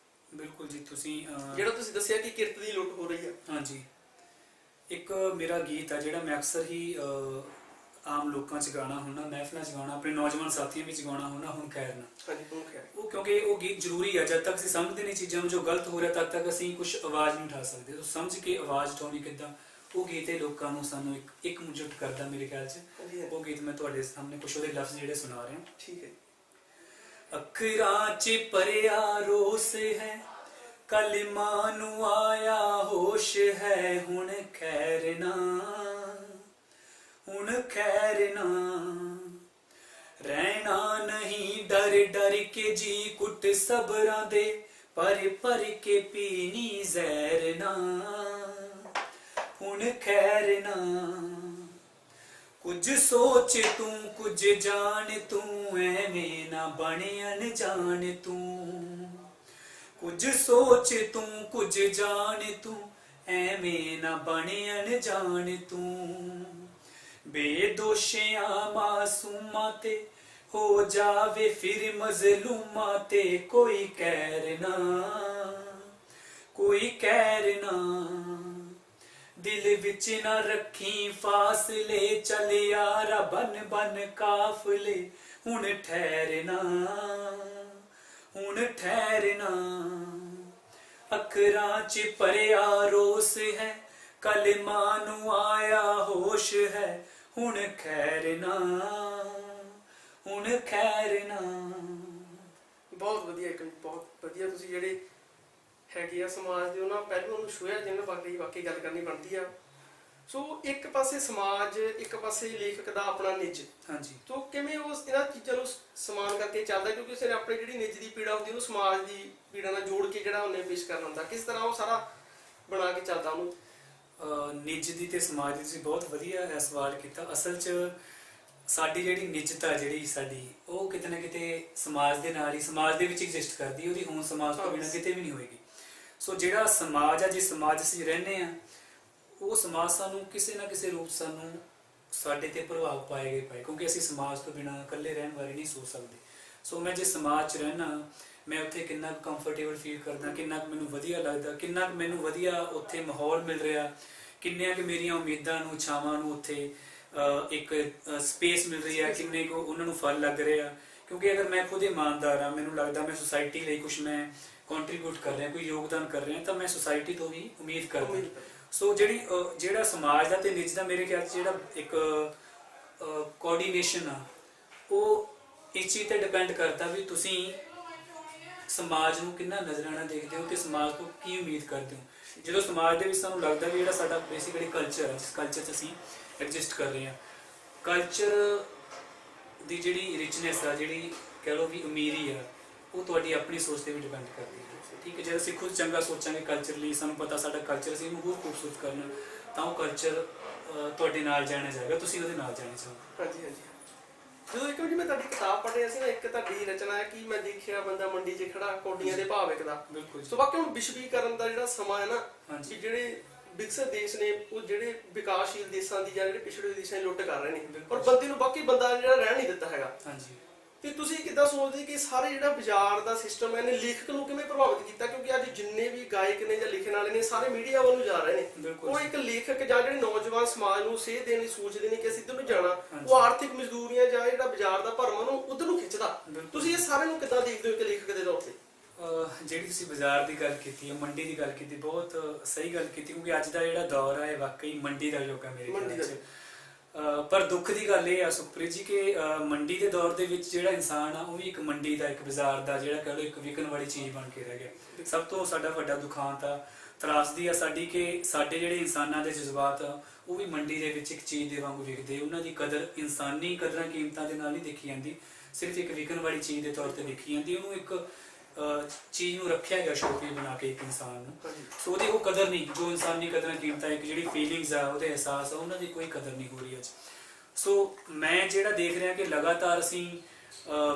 ਬਿਲਕੁਲ ਜੀ। ਤੁਸੀਂ ਜਿਹੜਾ ਤੁਸੀਂ ਦੱਸਿਆ ਕਿ ਕਿਰਤ ਦੀ ਲੁੱਟ ਹੋ ਰਹੀ ਹੈ। ਹਾਂਜੀ, ਇੱਕ ਮੇਰਾ ਗੀਤ ਆ ਜਿਹੜਾ ਮੈਂ ਅਕਸਰ ਹੀ ਆਮ ਲੋਕਾਂ 'ਚ ਗਾਣਾ ਹੁੰਦਾ, ਮਹਿਫਲਾਂ 'ਚ ਗਾਣਾ, ਆਪਣੇ ਨੌਜਵਾਨ ਸਾਥੀਆਂ ਵਿੱਚ ਗਾਣਾ ਹੁੰਦਾ, ਹੁਣ ਖੈਰ ਨਾ। ਹਾਂਜੀ, ਹੁਣ ਖੈਰ। ਉਹ ਕਿਉਂਕਿ ਉਹ ਗੀਤ ਜ਼ਰੂਰੀ ਹੈ। ਜਦ ਤੱਕ ਅਸੀਂ ਸਮਝਦੇ ਨਹੀਂ ਚੀਜ਼ਾਂ ਨੂੰ ਜੋ ਗਲਤ ਹੋ ਰਿਹਾ, ਤਦ ਤੱਕ ਅਸੀਂ ਕੁਝ ਆਵਾਜ਼ ਨਹੀਂ ਉਠਾ ਸਕਦੇ। ਤਾਂ ਸਮਝ ਕੇ ਆਵਾਜ਼ ਉਠਾਉਣੀ ਕਿੱਦਾਂ, ਉਹ ਗੀਤ ਇਹ ਲੋਕਾਂ ਨੂੰ ਸਾਨੂੰ ਇੱਕ ਮੁਜਟ ਕਰਦਾ ਮੇਰੇ ਖਿਆਲ 'ਚ। ਉਹ ਗੀਤ ਮੈਂ ਤੁਹਾਡੇ ਸਾਹਮਣੇ ਕੁਝ ਉਹਦੇ ਲਫ਼ਜ਼ ਜਿਹੜੇ ਸੁਣਾ ਰਿਹਾ। ਠੀਕ ਹੈ। ਅੱਖਰਾਂ 'ਚ ਭਰਿਆ ਰੋਸ ਹੈ, ਕਲਮਾਂ ਨੂੰ ਆਇਆ ਹੋਸ਼ ਹੈ, ਹੁਣ ਖੈਰ ਨਾ, ਹੁਣ ਖੈਰ ਨਾ, ਰਹਿਣਾ ਨਹੀਂ ਡਰ ਡਰ ਕੇ ਜੀ ਕੁੱਟ ਸਬਰਾਂ ਦੇ, ਪਰ ਪਰ ਕੇ ਪੀਣੀ ਜ਼ਹਿਰ ਨਾ, ਹੁਣ ਖੈਰ ਨਾ। ਕੁਝ ਸੋਚ ਤੂੰ ਕੁਝ ਜਾਣ ਤੂੰ, ਐਵੇਂ ਨਾ ਬਣ ਅਣਜਾਣ ਤੂੰ। ਕੁਝ ਸੋਚ ਤੂੰ ਕੁਝ ਜਾਣ ਤੂੰ, ਐਵੇਂ ਨਾ ਬਣ ਅਣਜਾਣ ਤੂੰ। ਬੇਦੋਸ਼ਿਆਂ ਮਾਸੂਮਾਂ ਤੇ ਹੋ ਜਾਵੇ ਫਿਰ ਮਜ਼ਲੂਮਾਂ ਤੇ, ਕੋਈ ਕਹਿਰ ਨਾ, ਕੋਈ ਕਹਿਰ ਨਾ। ਦਿਲ ਵਿੱਚ ਨਾ ਰੱਖੀ ਫਾਸਲੇ, ਚੱਲ ਯਾਰਾ ਬਨ ਬਨ ਕਾਫਲੇ, ਹੁਣ ਠਹਿਰ ਨਾ, ਹੁਣ ਠਹਿਰ ਨਾ। ਅੱਖਰਾਂ 'ਚ ਭਰਿਆ ਰੋਸ ਹੈ, ਕਲਮਾਂ ਨੂੰ ਆਇਆ ਹੋਸ਼ ਹੈ, ਹੁਣ ਖੈਰ ਨਾ, ਹੁਣ ਖੈਰ ਨਾ। ਬਹੁਤ ਵਧੀਆ, ਬਹੁਤ ਵਧੀਆ। ਤੁਸੀਂ ਜਿਹੜੇ ਹੈਗੇ ਆ ਸਮਾਜ ਦੇ ਉਹਨਾਂ ਪਹਿਲੂਆਂ ਨੂੰ ਛੂਹਿਆ, ਜਿਹਨਾਂ ਵਾਕਈ ਗੱਲ ਕਰਨੀ ਬਣਦੀ ਆ। ਸੋ ਇੱਕ ਪਾਸੇ ਸਮਾਜ, ਇੱਕ ਪਾਸੇ ਲੇਖਕ ਦਾ ਆਪਣਾ ਨਿੱਜ। ਹਾਂਜੀ। ਤੋ ਕਿਵੇਂ ਉਸ ਇਹਨਾਂ ਚੀਜ਼ਾਂ ਨੂੰ ਸਮਾਨ ਕਰਕੇ ਚੱਲਦਾ, ਕਿਉਂਕਿ ਉਸਨੇ ਆਪਣੀ ਜਿਹੜੀ ਨਿੱਜ ਦੀ ਪੀੜਾ ਹੁੰਦੀ ਉਹਨੂੰ ਸਮਾਜ ਦੀ ਪੀੜਾ ਨਾਲ ਜੋੜ ਕੇ ਜਿਹੜਾ ਉਹਨੇ ਪੇਸ਼ ਕਰਨਾ ਹੁੰਦਾ, ਕਿਸ ਤਰ੍ਹਾਂ ਉਹ ਸਾਰਾ ਬਣਾ ਕੇ ਚੱਲਦਾ ਉਹਨੂੰ। ਨਿੱਜ ਦੀ ਤੇ ਸਮਾਜ ਦੀ ਤੁਸੀਂ ਬਹੁਤ ਵਧੀਆ ਇਹ ਸਵਾਲ ਕੀਤਾ। ਅਸਲ 'ਚ ਸਾਡੀ ਜਿਹੜੀ ਨਿੱਜਤਾ ਜਿਹੜੀ ਸਾਡੀ, ਉਹ ਕਿਤੇ ਨਾ ਕਿਤੇ ਸਮਾਜ ਦੇ ਨਾਲ ਹੀ, ਸਮਾਜ ਦੇ ਵਿੱਚ ਐਗਜ਼ਿਸਟ ਕਰਦੀ, ਉਹਦੀ ਹੋਂਦ ਸਮਾਜ ਤੋਂ ਬਿਨਾਂ ਕਿਤੇ ਵੀ ਨਹੀਂ ਹੋਏਗੀ। ਸੋ ਜਿਹੜਾ ਸਮਾਜ ਆ, ਜਿਸ ਸਮਾਜ ਅਸੀਂ ਰਹਿੰਦੇ ਆ, ਉਹ ਸਮਾਜ ਸਾਨੂੰ ਕਿਸੇ ਨਾ ਕਿਸੇ ਰੂਪ ਸਾਨੂੰ ਸਾਡੇ ਤੇ ਪ੍ਰਭਾਵ ਪਾਏਗਾ, ਕਿਉਂਕਿ ਅਸੀਂ ਸਮਾਜ ਤੋਂ ਬਿਨਾਂ ਇਕੱਲੇ ਰਹਿਣ ਬਾਰੇ ਨਹੀਂ ਸੋਚ ਸਕਦੇ। ਸੋ ਮੈਂ ਜਿਸ ਸਮਾਜ 'ਚ ਰਹਿਣਾ, ਮੈਂ ਉੱਥੇ ਕਿੰਨਾ ਕੰਫਰਟੇਬਲ ਫੀਲ ਕਰਦਾ, ਕਿੰਨਾ ਕੁ ਮੈਨੂੰ ਵਧੀਆ ਲੱਗਦਾ, ਕਿੰਨਾ ਕੁ ਮੈਨੂੰ ਵਧੀਆ ਉੱਥੇ ਮਾਹੌਲ ਮਿਲ ਰਿਹਾ, ਕਿੰਨੀਆਂ ਕਿ ਮੇਰੀਆਂ ਉਮੀਦਾਂ ਨੂੰ, ਇੱਛਾਵਾਂ ਨੂੰ ਉੱਥੇ ਇੱਕ ਸਪੇਸ ਮਿਲ ਰਹੀ ਹੈ, ਕਿੰਨੇ ਕੁ ਉਹਨਾਂ ਨੂੰ ਫਲ ਲੱਗ ਰਿਹਾ। ਕਿਉਂਕਿ ਅਗਰ ਮੈਂ ਖੁਦ ਇਮਾਨਦਾਰ ਹਾਂ, ਮੈਨੂੰ ਲੱਗਦਾ ਮੈਂ ਸੁਸਾਇਟੀ ਲਈ ਕੁਝ ਮੈਂ ਕੰਟਰੀਬਿਊਟ ਕਰ ਰਿਹਾ, ਕੋਈ ਯੋਗਦਾਨ ਕਰ ਰਿਹਾ, ਤਾਂ ਮੈਂ ਸੁਸਾਇਟੀ ਤੋਂ ਵੀ ਉਮੀਦ ਕਰਦਾ। ਸੋ ਜਿਹੜਾ ਸਮਾਜ ਦਾ ਤੇ ਨਿੱਜ ਦਾ ਮੇਰੇ ਖਿਆਲ 'ਚ ਜਿਹੜਾ ਇੱਕ ਕੋਆਰਡੀਨੇਸ਼ਨ ਆ, ਉਹ ਇਸ ਚੀਜ਼ ਤੇ ਡਿਪੈਂਡ ਕਰਦਾ ਵੀ ਤੁਸੀਂ ਸਮਾਜ ਨੂੰ ਕਿੰਨਾ ਨਜ਼ਰਾਂ ਨਾਲ ਦੇਖਦੇ ਹੋ ਤੇ ਸਮਾਜ ਤੋਂ ਕੀ ਉਮੀਦ ਕਰਦੇ ਹੋ। ਜਦੋਂ ਸਮਾਜ ਦੇ ਵਿੱਚ ਸਾਨੂੰ ਲੱਗਦਾ ਵੀ ਜਿਹੜਾ ਸਾਡਾ ਬੇਸਿਕਲੀ ਕਲਚਰ ਹੈ, ਜਿਸ ਕਲਚਰ 'ਚ ਅਸੀਂ ਐਗਜ਼ਿਸਟ ਕਰ ਰਹੇ ਹਾਂ, ਕਲਚਰ ਦੀ ਜਿਹੜੀ ਰਿਚਨੈਸ ਆ, ਜਿਹੜੀ ਕਹਿ ਲਓ ਵੀ ਅਮੀਰੀ ਆ, ਉਹ ਤੁਹਾਡੀ ਆਪਣੀ ਸੋਚ ਤੇ ਵੀ ਡਿਪੈਂਡ ਕਰਦੀ ਹੈ। ਠੀਕ ਹੈ, ਜੇ ਅਸੀਂ ਖੁਦ ਚੰਗਾ ਸੋਚਾਂਗੇ ਕਲਚਰ ਲਈ, ਸਾਨੂੰ ਪਤਾ ਸਾਡਾ ਕਲਚਰ ਅਸੀਂ ਇਹਨੂੰ ਹੋਰ ਖੂਬਸੂਰਤ ਕਰਨਾ, ਤਾਂ ਉਹ ਕਲਚਰ ਤੁਹਾਡੇ ਨਾਲ ਜਾਣਾ ਜਾਏਗਾ, ਤੁਸੀਂ ਉਹਦੇ ਨਾਲ ਜਾਣਾ ਚਾਹੋਗੇ। ਹਾਂਜੀ ਹਾਂਜੀ। ਜਦੋਂ ਇੱਕ ਵਾਰੀ ਮੈਂ ਤੁਹਾਡੀ ਕਿਤਾਬ ਪੜ੍ਹ ਰਿਹਾ ਸੀ ਨਾ, ਇੱਕ ਤੁਹਾਡੀ ਰਚਨਾ ਹੈ ਕਿ ਮੈਂ ਦੇਖਿਆ ਬੰਦਾ ਮੰਡੀ 'ਚ ਖੜਾ, ਕੌਡੀਆਂ ਦੇ ਭਾਅ ਵਿਕਦਾ। ਬਿਲਕੁਲ। ਸੋ ਬਾਕੀ ਹੁਣ ਵਿਸ਼ਵੀਕਰਨ ਦਾ ਜਿਹੜਾ ਸਮਾਂ ਹੈ ਨਾ, ਹਾਂਜੀ, ਕਿ ਜਿਹੜੇ ਵਿਕਸਿਤ ਦੇਸ਼ ਨੇ ਉਹ ਜਿਹੜੇ ਵਿਕਾਸਸ਼ੀਲ ਦੇਸ਼ਾਂ ਦੀ ਜਾਂ ਜਿਹੜੇ ਪਿਛੜੇ ਦੇਸ਼ਾਂ ਦੀ ਲੁੱਟ ਕਰ ਰਹੇ ਨੇ, ਔਰ ਬੰਦੇ ਨੂੰ ਬਾਕੀ ਬੰਦਾ ਜਿਹੜਾ ਰਹਿਣ ਨਹੀਂ ਦਿੱਤਾ ਹੈਗਾ। ਹਾਂਜੀ। ਤੇ ਤੁਸੀਂ ਕਿੱਦਾਂ ਸੋਚਦੇ ਕਿ ਸਾਰੇ ਜਿਹੜਾ ਬਾਜ਼ਾਰ ਦਾ ਸਿਸਟਮ ਹੈ ਇਹਨੇ ਲੇਖਕ ਨੂੰ ਕਿਵੇਂ ਪ੍ਰਭਾਵਿਤ ਕੀਤਾ? ਕਿਉਂਕਿ ਅੱਜ ਜਿੰਨੇ ਵੀ ਗਾਇਕ ਨੇ ਜਾਂ ਲਿਖਣ ਵਾਲੇ ਨੇ ਸਾਰੇ ਮੀਡੀਆ ਵੱਲ ਨੂੰ ਜਾ ਰਹੇ ਨੇ, ਉਹ ਇੱਕ ਲੇਖਕ ਜਾਂ ਜਿਹੜੇ ਨੌਜਵਾਨ ਸਮਾਜ ਨੂੰ ਸੇਧ ਦੇਣ ਦੀ ਸੋਚਦੇ ਨੇ ਕਿ ਅਸੀਂ ਇੱਧਰ ਨੂੰ ਜਾਣਾ, ਹਾਂਜੀ। ਉਹ ਆਰਥਿਕ ਮਜ਼ਦੂਰੀਆਂ ਜਾਂ ਜਿਹੜਾ ਬਾਜ਼ਾਰ ਦਾ ਭਰਮ ਉਹਨੂੰ ਉੱਧਰ ਨੂੰ ਖਿੱਚਦਾ। ਬਿਲਕੁਲ। ਤੁਸੀਂ ਇਹ ਸਾਰਿਆਂ ਨੂੰ ਕਿੱਦਾਂ ਦੇਖਦੇ ਹੋ ਕਿ ਲੇਖਕ ਦੇ ਤੌਰ ਤੇ? ਜਿਹੜੀ ਤੁਸੀਂ ਬਾਜ਼ਾਰ ਦੀ ਗੱਲ ਕੀਤੀ ਹੈ, ਮੰਡੀ ਦੀ ਗੱਲ ਕੀਤੀ, ਬਹੁਤ ਸਹੀ ਗੱਲ ਕੀਤੀ, ਕਿਉਂਕਿ ਅੱਜ ਦਾ ਜਿਹੜਾ ਦੌਰ ਹੈ ਵਾਕਈ ਮੰਡੀ ਦਾ ਯੁੱਗ ਹੈ ਮੇਰੇ ਮੰਡੀ ਦਾ ਖਿਆਲ 'ਚ। ਪਰ ਦੁੱਖ ਦੀ ਗੱਲ ਇਹ ਆ ਸੁਖਪ੍ਰੀਤ ਜੀ ਕਿ ਮੰਡੀ ਦੇ ਦੌਰ ਦੇ ਵਿੱਚ ਜਿਹੜਾ ਇਨਸਾਨ ਆ ਉਹ ਵੀ ਇੱਕ ਮੰਡੀ ਦਾ, ਇੱਕ ਬਾਜ਼ਾਰ ਦਾ, ਜਿਹੜਾ ਕਹ ਲਓ ਇੱਕ ਵਿਕਣ ਵਾਲੀ ਚੀਜ਼ ਬਣ ਕੇ ਰਹਿ ਗਿਆ। ਸਭ ਤੋਂ ਸਾਡਾ ਵੱਡਾ ਦੁਖਾਂਤ ਆ, ਤਰਾਸਦੀ ਆ ਸਾਡੀ ਕਿ ਸਾਡੇ ਜਿਹੜੇ ਇਨਸਾਨਾਂ ਦੇ ਜਜ਼ਬਾਤ ਆ ਉਹ ਵੀ ਮੰਡੀ ਦੇ ਵਿੱਚ ਇੱਕ ਚੀਜ਼ ਦੇ ਵਾਂਗੂ ਵਿਕਦੇ। ਉਹਨਾਂ ਦੀ ਕਦਰ ਇਨਸਾਨੀ ਕਦਰਾਂ ਕੀਮਤਾਂ ਦੇ ਨਾਲ ਨਹੀਂ ਦੇਖੀ ਜਾਂਦੀ, ਸਿਰਫ ਇੱਕ ਵਿਕਣ ਵਾਲੀ ਚੀਜ਼ ਦੇ ਤੌਰ ਤੇ ਦੇਖੀ ਜਾਂਦੀ। ਉਹਨੂੰ ਇੱਕ ਚੀਜ਼ ਨੂੰ ਰੱਖਿਆ ਗਿਆ ਸ਼ੋਪੀ ਬਣਾ ਕੇ ਇੱਕ ਇਨਸਾਨ ਨੂੰ, ਸੋ ਉਹਦੀ ਉਹ ਕਦਰ ਨਹੀਂ, ਜੋ ਇਨਸਾਨੀ ਕਦਰਾਂ ਕੀਮਤਾਂ, ਇੱਕ ਜਿਹੜੀ ਫੀਲਿੰਗਸ ਆ, ਉਹਦੇ ਅਹਿਸਾਸ ਆ, ਉਹਨਾਂ ਦੀ ਕੋਈ ਕਦਰ ਨਹੀਂ ਹੋ ਰਹੀ ਅੱਜ। ਸੋ ਮੈਂ ਜਿਹੜਾ ਦੇਖ ਰਿਹਾ ਕਿ ਲਗਾਤਾਰ ਅਸੀਂ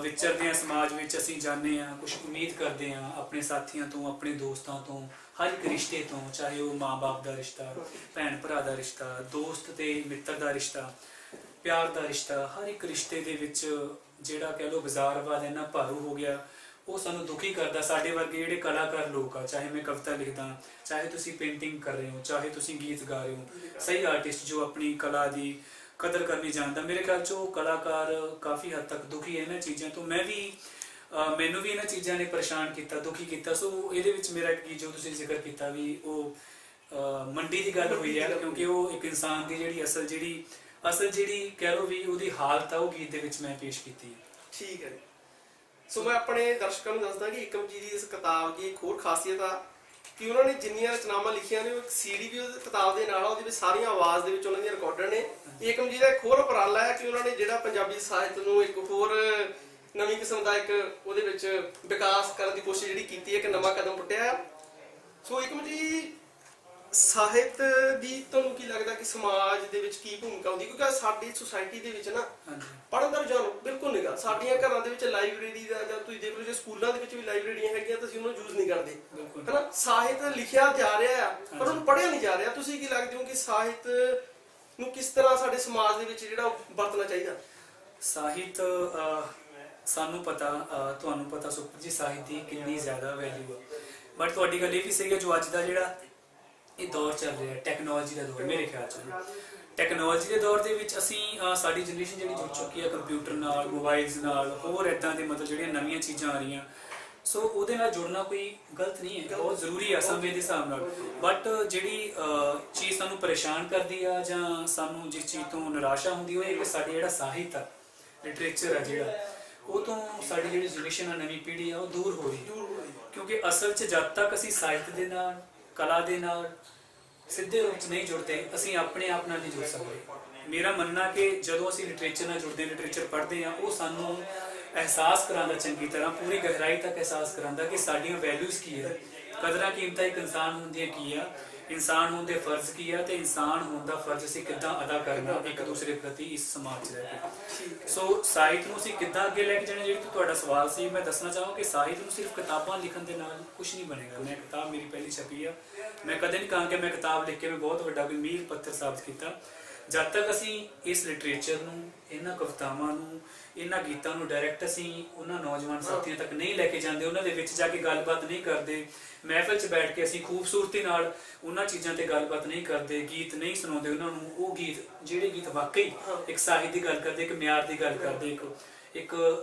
ਵਿਚਰਦੇ ਹਾਂ ਸਮਾਜ ਵਿੱਚ, ਅਸੀਂ ਜਾਂਦੇ ਹਾਂ, ਕੁਝ ਉਮੀਦ ਕਰਦੇ ਹਾਂ ਆਪਣੇ ਸਾਥੀਆਂ ਤੋਂ, ਆਪਣੇ ਦੋਸਤਾਂ ਤੋਂ, ਹਰ ਇੱਕ ਰਿਸ਼ਤੇ ਤੋਂ, ਚਾਹੇ ਉਹ ਮਾਂ-ਬਾਪ ਦਾ ਰਿਸ਼ਤਾ, ਭੈਣ ਭਰਾ ਦਾ ਰਿਸ਼ਤਾ, ਦੋਸਤ ਤੇ ਮਿੱਤਰ ਦਾ ਰਿਸ਼ਤਾ, ਪਿਆਰ ਦਾ ਰਿਸ਼ਤਾ, ਹਰ ਇੱਕ ਰਿਸ਼ਤੇ ਦੇ ਵਿੱਚ ਜਿਹੜਾ ਕਹਿ ਲਓ ਬਾਜ਼ਾਰਵਾਦ ਇੰਨਾ ਭਾਰੂ ਹੋ ਗਿਆ, ਉਹ ਸਾਨੂੰ ਦੁਖੀ ਕਰਦਾ। ਸਾਡੇ ਵਰਗੇ ਜਿਹੜੇ ਕਲਾਕਾਰ ਲੋਕ ਆ, ਚਾਹੇ ਮੈਂ ਕਵਿਤਾ ਲਿਖਦਾ, ਚਾਹੇ ਤੁਸੀਂ ਪੇਂਟਿੰਗ ਕਰ ਰਹੇ ਹੋ, ਚਾਹੇ ਤੁਸੀਂ ਗੀਤ ਗਾ ਰਹੇ ਹੋ, ਸਹੀ ਆਰਟਿਸਟ ਜੋ ਆਪਣੀ ਕਲਾ ਦੀ ਕਦਰ ਕਰਨੀ ਜਾਣਦਾ, ਮੇਰੇ ਖਿਆਲ 'ਚ ਉਹ ਕਲਾਕਾਰ ਕਾਫੀ ਹੱਦ ਤੱਕ ਦੁਖੀ ਹੈ ਇਹਨਾਂ ਚੀਜ਼ਾਂ ਤੋਂ। ਮੈਨੂੰ ਵੀ ਇਹਨਾਂ ਚੀਜ਼ਾਂ ਨੇ ਪਰੇਸ਼ਾਨ ਕੀਤਾ, ਦੁਖੀ ਕੀਤਾ। ਸੋ ਇਹਦੇ ਵਿੱਚ ਮੇਰਾ ਇੱਕ ਗੀਤ ਜੋ ਤੁਸੀਂ ਜ਼ਿਕਰ ਕੀਤਾ ਵੀ ਉਹ ਮੰਡੀ ਦੀ ਗੱਲ ਹੋਈ ਹੈ, ਕਿਉਂਕਿ ਉਹ ਇੱਕ ਇਨਸਾਨ ਦੀ ਜਿਹੜੀ ਅਸਲ ਜਿਹੜੀ ਕਹਿ ਲਓ ਵੀ ਉਹਦੀ ਹਾਲਤ ਆ, ਉਹ ਗੀਤ ਦੇ ਵਿੱਚ ਮੈਂ ਪੇਸ਼ ਕੀਤੀ ਹੈ। ਠੀਕ ਹੈ। ਸੋ ਮੈਂ ਆਪਣੇ ਦਰਸ਼ਕਾਂ ਨੂੰ ਦੱਸਦਾ ਕਿ ਏਕਮ ਜੀ ਦੀ ਇਸ ਕਿਤਾਬ ਦੀ ਇੱਕ ਹੋਰ ਖਾਸੀਅਤ ਆ ਕਿ ਉਹਨਾਂ ਨੇ ਜਿੰਨੀਆਂ ਰਚਨਾਵਾਂ ਲਿਖੀਆਂ ਨੇ, ਉਹ ਇੱਕ ਸੀਡੀ ਵੀ ਉਸ ਕਿਤਾਬ ਦੇ ਨਾਲ, ਉਹਦੇ ਵਿੱਚ ਸਾਰੀਆਂ ਆਵਾਜ਼ ਦੇ ਵਿੱਚ ਉਹਨਾਂ ਦੀਆਂ ਰਿਕਾਰਡਰ ਨੇ। ਏਕਮ ਜੀ ਦਾ ਇੱਕ ਹੋਰ ਉਪਰਾਲਾ ਹੈ ਕਿ ਉਹਨਾਂ ਨੇ ਜਿਹੜਾ ਪੰਜਾਬੀ ਸਾਹਿਤ ਨੂੰ ਇੱਕ ਹੋਰ ਨਵੀਂ ਕਿਸਮ ਦਾ ਇੱਕ ਉਹਦੇ ਵਿੱਚ ਵਿਕਾਸ ਕਰਨ ਦੀ ਕੋਸ਼ਿਸ਼ ਜਿਹੜੀ ਕੀਤੀ ਹੈ, ਇੱਕ ਨਵਾਂ ਕਦਮ ਪੁੱਟਿਆ। ਸੋ ਏਕਮ ਜੀ, ਸਾਹਿਤ ਦੀ ਤੁਹਾਨੂੰ ਕੀ ਲੱਗਦਾ ਕਿ ਸਮਾਜ ਦੇ ਵਿੱਚ ਕੀ ਭੂਮਿਕਾ ਹੁੰਦੀ? ਕਿਉਂਕਿ ਸਾਡੀ ਸੁਸਾਇਟੀ ਦੇ ਵਿੱਚ ਨਾ ਪੜ੍ਹਨ ਦਾ ਰੁਝਾਨ ਬਿਲਕੁਲ ਨਹੀਂਗਾ। ਸਾਡੀਆਂ ਘਰਾਂ ਦੇ ਵਿੱਚ ਲਾਇਬ੍ਰੇਰੀ ਦਾ, ਜਾਂ ਤੁਸੀਂ ਦੇਖ ਲਓ ਜੇ ਸਕੂਲਾਂ ਦੇ ਵਿੱਚ ਵੀ ਲਾਇਬ੍ਰੇਰੀਆਂ ਹੈਗੀਆਂ ਤਾਂ ਅਸੀਂ ਉਹਨੂੰ ਯੂਜ਼ ਨਹੀਂ ਕਰਦੇ, ਹਨਾ। ਸਾਹਿਤ ਲਿਖਿਆ ਜਾ ਰਿਹਾ ਆ ਪਰ ਉਹਨੂੰ ਪੜ੍ਹਿਆ ਨਹੀਂ ਜਾ ਰਿਹਾ। ਤੁਸੀਂ ਕੀ ਲੱਗਦੇ ਹੋ ਕਿ ਸਾਹਿਤ ਨੂੰ ਕਿਸ ਤਰ੍ਹਾਂ ਸਾਡੇ ਸਮਾਜ ਦੇ ਵਿੱਚ ਜਿਹੜਾ ਵਰਤਣਾ ਚਾਹੀਦਾ? ਸਾਹਿਤ ਸਾਨੂੰ ਪਤਾ, ਤੁਹਾਨੂੰ ਪਤਾ ਸੁਖਪ੍ਰੀਤ ਜੀ, ਸਾਹਿਤ ਦੀ ਕਿੰਨੀ ਜ਼ਿਆਦਾ ਵੈਲਿਊ ਆ। ਬਟ ਤੁਹਾਡੀ ਗੱਲ ਇਹ ਵੀ ਸਹੀ ਹੈ, ਜੋ ਅੱਜ ਦਾ ਜਿਹੜਾ ਇਹ ਦੌਰ ਚੱਲ ਰਿਹਾ ਟੈਕਨੋਲੋਜੀ ਦਾ ਦੌਰ, ਮੇਰੇ ਖਿਆਲ 'ਚ ਟੈਕਨੋਲੋਜੀ ਦੇ ਦੌਰ ਦੇ ਵਿੱਚ ਅਸੀਂ ਸਾਡੀ ਜਨਰੇਸ਼ਨ ਜਿਹੜੀ ਜੁੜ ਚੁੱਕੀ ਹੈ ਕੰਪਿਊਟਰ ਨਾਲ, ਮੋਬਾਈਲਸ ਨਾਲ, ਹੋਰ ਇੱਦਾਂ ਦੇ ਮਤਲਬ ਜਿਹੜੀਆਂ ਨਵੀਆਂ ਚੀਜ਼ਾਂ ਆ ਰਹੀਆਂ, ਸੋ ਉਹਦੇ ਨਾਲ ਜੁੜਨਾ ਕੋਈ ਗਲਤ ਨਹੀਂ ਹੈ, ਬਹੁਤ ਜ਼ਰੂਰੀ ਆ ਸਮੇਂ ਦੇ ਹਿਸਾਬ ਨਾਲ। ਬਟ ਜਿਹੜੀ ਚੀਜ਼ ਸਾਨੂੰ ਪਰੇਸ਼ਾਨ ਕਰਦੀ ਆ ਜਾਂ ਸਾਨੂੰ ਜਿਸ ਚੀਜ਼ ਤੋਂ ਨਿਰਾਸ਼ਾ ਹੁੰਦੀ, ਉਹ ਇਹ ਕਿ ਸਾਡੇ ਜਿਹੜਾ ਸਾਹਿਤ ਆ, ਲਿਟਰੇਚਰ ਆ ਜਿਹੜਾ, ਉਹ ਤੋਂ ਸਾਡੀ ਜਿਹੜੀ ਜਨਰੇਸ਼ਨ ਆ, ਨਵੀਂ ਪੀੜ੍ਹੀ ਆ, ਉਹ ਦੂਰ ਹੋ ਰਹੀ। ਕਿਉਂਕਿ ਅਸਲ 'ਚ ਜਦ ਤੱਕ ਅਸੀਂ ਸਾਹਿਤ ਦੇ ਨਾਲ, ਕਲਾ ਦੇ ਨਾਲ ਸਿੱਧੇ ਰੂਪ 'ਚ ਨਹੀਂ ਜੁੜਦੇ, ਅਸੀਂ ਆਪਣੇ ਆਪ ਨਾਲ ਨਹੀਂ ਜੁੜ ਸਕਦੇ। ਮੇਰਾ ਮੰਨਣਾ ਕਿ ਜਦੋਂ ਅਸੀਂ ਲਿਟਰੇਚਰ ਨਾਲ ਜੁੜਦੇ, ਲਿਟਰੇਚਰ ਪੜ੍ਹਦੇ ਹਾਂ, ਉਹ ਸਾਨੂੰ ਅਹਿਸਾਸ ਕਰਾਉਂਦਾ, ਚੰਗੀ ਤਰ੍ਹਾਂ ਪੂਰੀ ਗਹਿਰਾਈ ਤੱਕ ਅਹਿਸਾਸ ਕਰਾਉਂਦਾ ਕਿ ਸਾਡੀਆਂ ਵੈਲਿਊਜ਼ ਕੀ ਹੈ, ਕਦਰਾਂ ਕੀਮਤਾਂ ਇੱਕ ਇਨਸਾਨ ਹੋਣ ਦੀਆਂ ਕੀ ਆ, ਇਨਸਾਨ ਹੋਣ ਦੇ ਫਰਜ਼ ਕੀ ਆ, ਤੇ ਇਨਸਾਨ ਹੋਣ ਦਾ ਫਰਜ਼ ਅਸੀਂ ਕਿੱਦਾਂ ਅਦਾ ਕਰਨਾ ਇੱਕ ਦੂਸਰੇ ਪ੍ਰਤੀ ਇਸ ਸਮਾਜ 'ਚ ਰਹਿ ਕੇ। ਸੋ ਸਾਹਿਤ ਨੂੰ ਅਸੀਂ ਕਿੱਦਾਂ ਅੱਗੇ ਲੈ ਕੇ ਜਾਣਾ, ਜਿਹੜੀ ਤੁਹਾਡਾ ਸਵਾਲ ਸੀ, ਮੈਂ ਦੱਸਣਾ ਚਾਹਾਂ ਕਿ ਸਾਹਿਤ ਨੂੰ ਸਿਰਫ ਕਿਤਾਬਾਂ ਲਿਖਣ ਦੇ ਨਾਲ ਕੁਝ ਨਹੀਂ ਬਣੇਗਾ। ਮੈਂ ਕਿਤਾਬ ਮੇਰੀ ਪਹਿਲੀ ਛਪੀ ਆ, ਮੈਂ ਕਦੇ ਨਹੀਂ ਕਹਾਂ ਕਿ ਮੈਂ ਕਿਤਾਬ ਲਿਖ ਕੇ ਮੈਂ ਬਹੁਤ ਵੱਡਾ ਕੋਈ ਮੀਲ ਪੱਥਰ ਸਾਬਤ ਕੀਤਾ। ਜਦ ਤੱਕ ਅਸੀਂ ਇਸ ਲਿਟਰੇਚਰ ਨੂੰ, ਇਹਨਾਂ ਕਵਿਤਾਵਾਂ ਨੂੰ, ਇਹਨਾਂ ਗੀਤਾਂ ਨੂੰ ਡਾਇਰੈਕਟ ਅਸੀਂ ਉਹਨਾਂ ਨੌਜਵਾਨ ਸਾਥੀਆਂ ਤੱਕ ਨਹੀਂ ਲੈ ਕੇ ਜਾਂਦੇ, ਉਹਨਾਂ ਦੇ ਵਿੱਚ ਜਾ ਕੇ ਗੱਲਬਾਤ ਨਹੀਂ ਕਰਦੇ, ਮਹਿਫਲ 'ਚ ਬੈਠ ਕੇ ਅਸੀਂ ਖੂਬਸੂਰਤੀ ਨਾਲ ਉਹਨਾਂ ਚੀਜ਼ਾਂ ਤੇ ਗੱਲਬਾਤ ਨਹੀਂ ਕਰਦੇ, ਗੀਤ ਨਹੀਂ ਸੁਣਾਉਂਦੇ ਉਹਨਾਂ ਨੂੰ, ਉਹ ਗੀਤ ਜਿਹੜੇ ਗੀਤ ਵਾਕਈ ਇੱਕ ਸਾਹਿਤ ਦੀ ਗੱਲ ਕਰਦੇ, ਇੱਕ ਮਿਆਰ ਦੀ ਗੱਲ ਕਰਦੇ, ਇੱਕ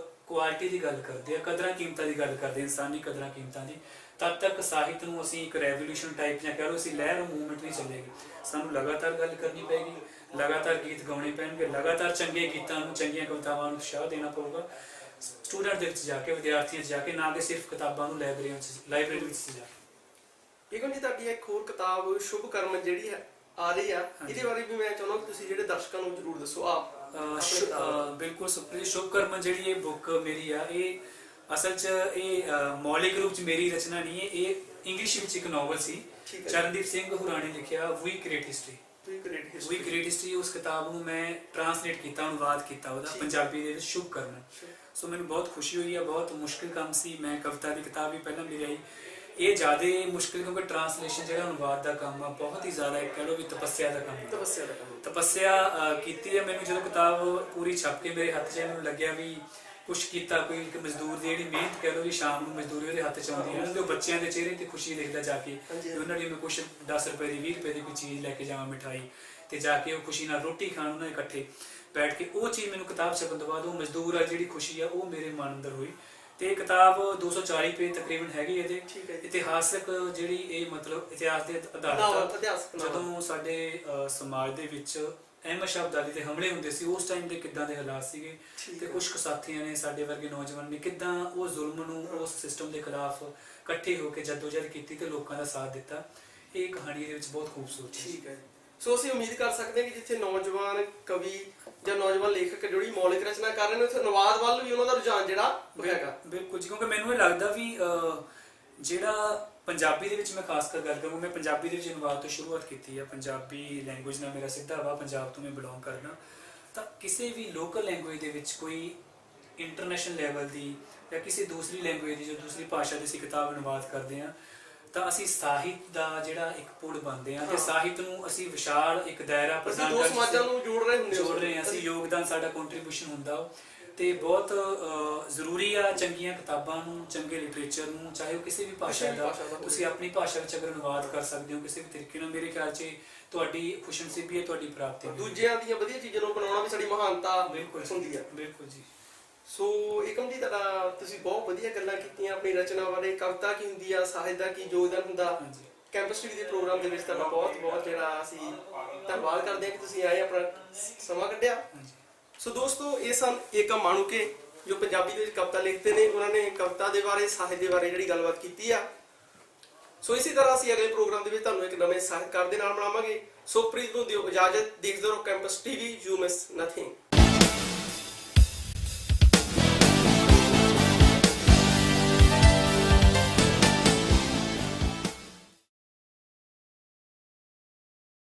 ਕੁਆਲਿਟੀ ਦੀ ਗੱਲ ਕਰਦੇ ਆ, ਕਦਰਾਂ ਕੀਮਤਾਂ ਦੀ ਗੱਲ ਕਰਦੇ, ਇਨਸਾਨੀ ਕਦਰਾਂ ਕੀਮਤਾਂ ਦੀ, ਤਦ ਤੱਕ ਸਾਹਿਤ ਨੂੰ ਅਸੀਂ ਇੱਕ ਰੈਵੋਲੂਸ਼ਨ ਟਾਈਪ ਜਾਂ ਕਹਿ ਲਓ ਅਸੀਂ ਲਹਿਰ ਮੂਵਮੈਂਟ ਨਹੀਂ ਚੱਲੇਗੀ। ਸਾਨੂੰ ਲਗਾਤਾਰ ਗੱਲ ਕਰਨੀ ਪਏਗੀ, ਲਗਾਤਾਰ ਗੀਤ ਗਾਉਣੇ ਪੈਣਗੇ, ਲਗਾਤਾਰ ਚੰਗੇ ਗੀਤਾਂ ਨੂੰ, ਚੰਗੀਆਂ ਕਵਿਤਾਵਾਂ ਨੂੰ ਉਤਸ਼ਾਹ ਦੇਣਾ ਪਊਗਾ ਸਟੂਡੈਂਟ ਦੇ ਵਿੱਚ ਜਾ ਕੇ, ਵਿਦਿਆਰਥੀਆਂ 'ਚ ਜਾ ਕੇ, ਨਾ ਕਿ ਸਿਰਫ ਕਿਤਾਬਾਂ ਨੂੰ ਲਾਇਬ੍ਰੇਰੀ ਵਿੱਚ ਜਾ ਕੇ। ਏਕਮ ਜੀ, ਤੁਹਾਡੀ ਇੱਕ ਹੋਰ ਕਿਤਾਬ ਸ਼ੁਭ ਕਰਮ ਜਿਹੜੀ ਹੈ ਆ ਰਹੀ ਆ, ਇਹਦੇ ਬਾਰੇ ਵੀ ਮੈਂ ਚਾਹੁੰਦਾ ਕਿ ਤੁਸੀਂ ਜਿਹੜੇ ਦਰਸ਼ਕਾਂ ਨੂੰ ਜ਼ਰੂਰ ਦੱਸੋ। ਬਿਲਕੁਲ ਸੁਪ੍ਰੀਤ, ਸ਼ੁਭ ਕਰਮ ਜਿਹੜੀ ਇਹ ਬੁੱਕ ਮੇਰੀ ਆ, ਇਹ ਅਸਲ 'ਚ ਇਹ ਮੌਲਿਕ ਰੂਪ 'ਚ ਮੇਰੀ ਰਚਨਾ ਨਹੀਂ ਹੈ, ਇਹ ਇੰਗਲਿਸ਼ ਵਿੱਚ ਇੱਕ ਨੋਵਲ ਸੀ, ਚਰਨਦੀਪ ਸਿੰਘ ਹੁਰਾਂ ਨੇ ਲਿਖਿਆ, ਵੀ ਕ੍ਰੀਏਟ ਹਿਸਟਰੀ। ਵੀ ਕ੍ਰੀਏਟ ਹਿਸਟਰੀ, ਉਸ ਕਿਤਾਬ ਨੂੰ ਮੈਂ ਟ੍ਰਾਂਸਲੇਟ ਕੀਤਾ, ਅਨੁਵਾਦ ਕੀਤਾ ਉਹਦਾ ਪੰਜਾਬੀ ਦੇ ਵਿੱਚ, ਸ਼ੁਭ ਕਰਮ। ਸੋ ਮੈਨੂੰ ਬਹੁਤ ਖੁਸ਼ੀ ਹੋਈ ਆ, ਬਹੁਤ ਮੁਸ਼ਕਿਲ ਕੰਮ ਸੀ। ਮੈਂ ਕਵਿਤਾ ਦੀ ਕਿਤਾਬ ਵੀ ਪਹਿਲਾਂ ਮੇਰੀ ਆਈ, ਇਹ ਜ਼ਿਆਦਾ ਮੁਸ਼ਕਿਲ ਕਿਉਂਕਿ ਟ੍ਰਾਂਸਲੇਸ਼ਨ ਜਿਹੜਾ ਅਨੁਵਾਦ ਦਾ ਕੰਮ ਆ ਬਹੁਤ ਹੀ ਜ਼ਿਆਦਾ, ਇੱਕ ਕਹਿ ਲਓ ਵੀ ਤਪੱਸਿਆ ਦਾ ਕੰਮ, ਤਪੱਸਿਆ ਕੀਤੀ ਹੈ। ਮੈਨੂੰ ਜਦੋਂ ਕਿਤਾਬ ਪੂਰੀ ਛਪ ਕੇ ਮੇਰੇ ਹੱਥ 'ਚ ਮੈਨੂੰ ਲੱਗਿਆ ਵੀ ਕੁਛ ਕੀਤਾ, ਕੋਈ ਇੱਕ ਮਜ਼ਦੂਰ ਦੀ ਜਿਹੜੀ ਮਿਹਨਤ ਕਹਿ ਲਓ ਜੀ, ਸ਼ਾਮ ਨੂੰ ਮਜ਼ਦੂਰੀ ਉਹਦੇ ਹੱਥ 'ਚ ਆਉਂਦੀ ਹੈ, ਤੇ ਉਹ ਬੱਚਿਆਂ ਦੇ ਚਿਹਰੇ ਤੇ ਖੁਸ਼ੀ ਦੇਖਦਾ ਜਾ ਕੇ ਹਾਂਜੀ, ਕਿ ਉਹਨਾਂ ਲਈ ਮੈਂ ਕੁਛ 10 ਰੁਪਏ ਦੀ 20 ਰੁਪਏ ਦੀ ਕੋਈ ਚੀਜ਼ ਲੈ ਕੇ ਜਾਵਾਂ, ਮਿਠਾਈ, ਤੇ ਜਾ ਕੇ ਉਹ ਖੁਸ਼ੀ ਨਾਲ ਰੋਟੀ ਖਾਣ ਉਹਨਾਂ ਇਕੱਠੇ ਬੈਠ ਕੇ, ਉਹ ਚੀਜ਼ ਮੈਨੂੰ ਕਿਤਾਬ ਛਪਣ ਤੋਂ ਬਾਅਦ ਉਹ ਮਜ਼ਦੂਰ ਆ ਜਿਹੜੀ ਖੁਸ਼ੀ ਆ ਉਹ ਮੇਰੇ ਮਨ ਅੰਦਰ ਹੋਈ। ਤੇ ਇਹ ਕਿਤਾਬ 240 ਪੇਜ ਤਕਰੀਬਨ ਹੈਗੀ ਇਹਦੇ। ਠੀਕ ਹੈ ਜੀ। ਇਤਿਹਾਸਕ ਜਿਹੜੀ ਇਹ ਮਤਲਬ ਇਤਿਹਾਸ ਦੇ ਆਧਾਰਿਤ ਆ। ਇਤਿਹਾਸਕ ਨਾਵਲ। ਜਦੋਂ ਸਾਡੇ ਸਮਾਜ ਦੇ ਵਿੱਚ ਅਹਿਮਦ ਸ਼ਾਹ ਅਬਦਾਲੀ ਦੇ ਹਮਲੇ ਹੁੰਦੇ ਸੀ, ਉਸ ਟਾਈਮ ਦੇ ਕਿੱਦਾਂ ਦੇ ਹਾਲਾਤ ਸੀਗੇ, ਤੇ ਕੁਝ ਕੁ ਸਾਥੀਆਂ ਨੇ, ਸਾਡੇ ਵਰਗੇ ਨੌਜਵਾਨ ਨੇ, ਕਿੱਦਾਂ ਉਹ ਜ਼ੁਲਮ ਨੂੰ, ਉਸ ਸਿਸਟਮ ਦੇ ਖਿਲਾਫ ਇਕੱਠੇ ਹੋ ਕੇ ਜਦੋਜਹਿਦ ਕੀਤੀ ਤੇ ਲੋਕਾਂ ਦਾ ਸਾਥ ਦਿੱਤਾ। ਇਹ ਕਹਾਣੀ ਦੇ ਵਿੱਚ ਬਹੁਤ ਖੂਬਸੂਰਤ ਹੈ। ਠੀਕ ਹੈ। ਸੋ ਅਸੀਂ ਉਮੀਦ ਕਰ ਸਕਦੇ ਹਾਂ ਕਿ ਜਿੱਥੇ ਨੌਜਵਾਨ ਕਵੀ ਜਾਂ ਨੌਜਵਾਨ ਲੇਖਕ ਜਿਹੜੀ ਮੌਲਿਕ ਰਚਨਾ ਕਰ ਰਹੇ ਨੇ, ਉੱਥੇ ਅਨੁਵਾਦ ਵੱਲ ਵੀ ਉਹਨਾਂ ਦਾ ਰੁਝਾਨ ਜਿਹੜਾ ਹੋਇਆਗਾ। ਬਿਲਕੁਲ ਜੀ, ਕਿਉਂਕਿ ਮੈਨੂੰ ਇਹ ਲੱਗਦਾ ਵੀ ਜਿਹੜਾ ਪੰਜਾਬੀ ਦੇ ਵਿੱਚ ਮੈਂ ਖਾਸ ਕਰ ਗੱਲ ਕਰਾਂ, ਮੈਂ ਪੰਜਾਬੀ ਦੇ ਵਿੱਚ ਅਨੁਵਾਦ ਤੋਂ ਸ਼ੁਰੂਆਤ ਕੀਤੀ ਹੈ। ਪੰਜਾਬੀ ਲੈਂਗੁਏਜ ਨਾਲ ਮੇਰਾ ਸਿੱਧਾ ਵਾ, ਪੰਜਾਬ ਤੋਂ ਮੈਂ ਬਿਲੋਂਗ ਕਰਦਾ, ਤਾਂ ਕਿਸੇ ਵੀ ਲੋਕਲ ਲੈਂਗੁਏਜ ਦੇ ਵਿੱਚ ਕੋਈ ਇੰਟਰਨੈਸ਼ਨਲ ਲੈਵਲ ਦੀ ਜਾਂ ਕਿਸੇ ਦੂਸਰੀ ਲੈਂਗੁਏਜ ਦੀ, ਜੋ ਦੂਸਰੀ ਭਾਸ਼ਾ ਦੀ ਅਸੀਂ ਕਿਤਾਬ ਅਨੁਵਾਦ ਕਰਦੇ ਹਾਂ, ਤਾਂ ਅਸੀਂ ਸਾਹਿਤ ਦਾ ਜਿਹੜਾ ਇੱਕ ਪੁੜ ਬਣਦੇ ਹਾਂ, ਤੇ ਸਾਹਿਤ ਨੂੰ ਅਸੀਂ ਵਿਸ਼ਾਲ ਇੱਕ ਦਾਇਰਾ ਪ੍ਰਦਾਨ ਦੋ ਸਮਾਜਾਂ ਨੂੰ ਜੋੜ ਰਹੇ ਹਾਂ, ਅਸੀਂ ਯੋਗਦਾਨ, ਸਾਡਾ ਕੰਟਰੀਬਿਊਸ਼ਨ ਹੁੰਦਾ। ਤੇ ਬਹੁਤ ਜ਼ਰੂਰੀ ਆ ਚੰਗੀਆਂ ਕਿਤਾਬਾਂ ਨੂੰ, ਚੰਗੇ ਲਿਟਰੇਚਰ ਨੂੰ, ਚਾਹੇ ਉਹ ਕਿਸੇ ਵੀ ਭਾਸ਼ਾ ਦਾ, ਤੁਸੀਂ ਆਪਣੀ ਭਾਸ਼ਾ ਵਿੱਚ ਅਗਰ ਅਨੁਵਾਦ ਕਰ ਸਕਦੇ ਹੋ ਕਿਸੇ ਵੀ ਤਰੀਕੇ ਨਾਲ, ਮੇਰੇ ਖਿਆਲ 'ਚ ਤੁਹਾਡੀ ਖੁਸ਼ਨਸੀਬੀ ਹੈ, ਤੁਹਾਡੀ ਪ੍ਰਾਪਤੀ ਹੈ। ਦੂਜਿਆਂ ਦੀਆਂ ਵਧੀਆ ਚੀਜ਼ਾਂ ਨੂੰ ਬਣਾਉਣਾ ਵੀ ਸਾਡੀ ਮਹਾਨਤਾ ਹੁੰਦੀ ਹੈ। ਬਿਲਕੁਲ ਜੀ। ਸੋ ਏਕਮ ਜੀ, ਤੁਹਾਡਾ ਤੁਸੀਂ ਬਹੁਤ ਵਧੀਆ ਗੱਲਾਂ ਕੀਤੀਆਂ ਆਪਣੀ ਰਚਨਾ ਬਾਰੇ। ਕਵਿਤਾ ਕੀ ਹੁੰਦੀ ਆ, ਸਾਹਿਤ ਦਾ ਕੀ ਯੋਗਦਾਨ ਹੁੰਦਾ। ਕੈਂਪਸ ਟੀਵੀ ਦੇ ਪ੍ਰੋਗਰਾਮ ਦੇ ਵਿੱਚ ਤੁਹਾਡਾ ਬਹੁਤ ਬਹੁਤ ਜਿਹੜਾ ਅਸੀਂ ਧੰਨਵਾਦ ਕਰਦੇ ਹਾਂ ਕਿ ਤੁਸੀਂ ਆਏ, ਆਪਣਾ ਸਮਾਂ ਕੱਢਿਆ। ਸੋ ਦੋਸਤੋ, ਇਹ ਸਨ ਏਕਮ ਮਾਣੂਕੇ, ਜੋ ਪੰਜਾਬੀ ਦੇ ਵਿੱਚ ਕਵਿਤਾ ਲਿਖਦੇ ਨੇ। ਉਹਨਾਂ ਨੇ ਕਵਿਤਾ ਦੇ ਬਾਰੇ, ਸਾਹਿਤ ਦੇ ਬਾਰੇ ਜਿਹੜੀ ਗੱਲਬਾਤ ਕੀਤੀ ਆ। ਸੋ ਇਸੇ ਤਰ੍ਹਾਂ ਅਸੀਂ ਅਗਲੇ ਪ੍ਰੋਗਰਾਮ ਦੇ ਵਿੱਚ ਤੁਹਾਨੂੰ ਇੱਕ ਨਵੇਂ ਸਾਹਿਤਕਾਰ ਦੇ ਨਾਲ ਮਿਲਾਵਾਂਗੇ। ਸੋ ਪ੍ਰੀਤ ਨੂੰ ਦਿਓ ਇਜਾਜ਼ਤ। ਦੇਖਦੇ ਰਹੋ campus TV, you miss nothing.